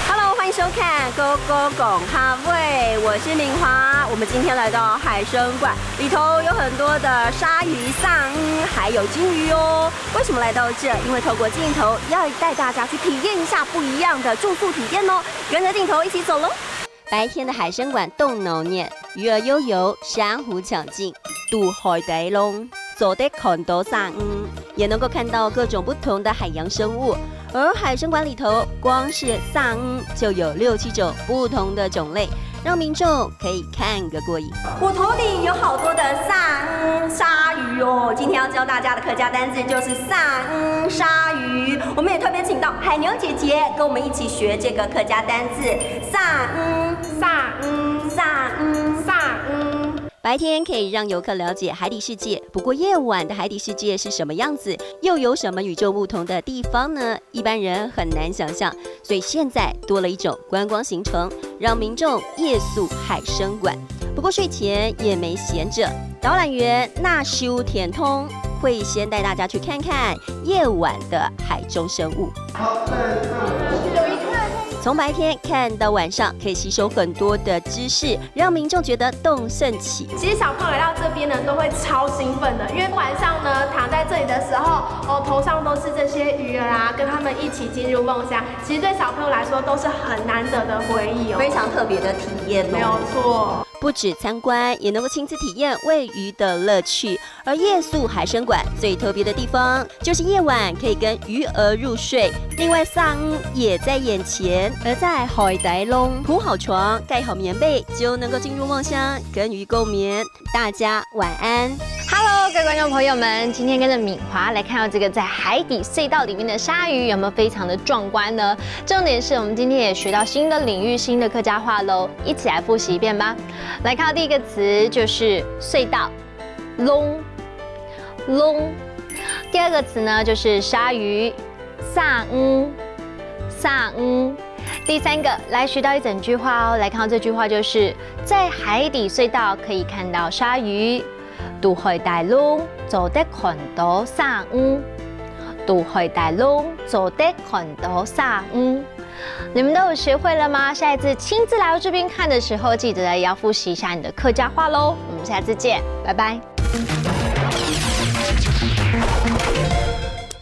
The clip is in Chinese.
Hello， 欢迎收看《Go Go 拱哈位》，我是敏华。我们今天来到海生馆，里头有很多的鲨鱼、萨还有金鱼哦。为什么来到这？因为透过镜头要带大家去体验一下不一样的住宿体验哦。跟着镜头一起走喽。白天的海生馆动脑念，鱼儿悠游，珊瑚抢镜，渡海底龙，走得看到鲨也能够看到各种不同的海洋生物。而海生馆里头，光是鲨就有6、7种不同的种类，让民众可以看个过瘾。我头顶有好多的鲨鱼哦，今天要教大家的客家单字就是鲨鱼。我们也特别请到海牛姐姐跟我们一起学这个客家单字鲨。白天可以让游客了解海底世界，不过夜晚的海底世界是什么样子，又有什么与众不同的地方呢？一般人很难想象，所以现在多了一种观光行程，让民众夜宿海生馆。不过睡前也没闲着，导览员纳修田通会先带大家去看看夜晚的海中生物。从白天看到晚上，可以吸收很多的知识，让民众觉得动甚起。其实小朋友来到这边呢，都会超兴奋的，因为晚上呢躺在这里的时候，头上都是这些鱼儿啊，跟他们一起进入梦乡。其实对小朋友来说都是很难得的回忆哦，非常特别的体验哦。没有错。不止参观，也能够亲自体验喂鱼的乐趣。而夜宿海生馆最特别的地方，就是夜晚可以跟鱼儿入睡，另外鲨也在眼前。而在海底龙铺好床，盖好棉被，就能够进入梦乡，跟鱼共眠。大家晚安。Hello， 各位观众朋友们，今天跟着敏华来看到这个在海底隧道里面的鲨鱼，有没有非常的壮观呢？重点是我们今天也学到新的领域、新的客家话喽，一起来复习一遍吧。来看到第一个词就是隧道，窿。第二个词呢就是鲨鱼，鲨。第三个来学到一整句话哦，来看到这句话就是在海底隧道可以看到鲨鱼。渡海大龍就得看到鯊魚，渡海大龍就得看到鯊魚。你们都有学会了吗？下一次亲自来到这边看的时候，记得要复习一下你的客家话喽。我们下次见，拜拜。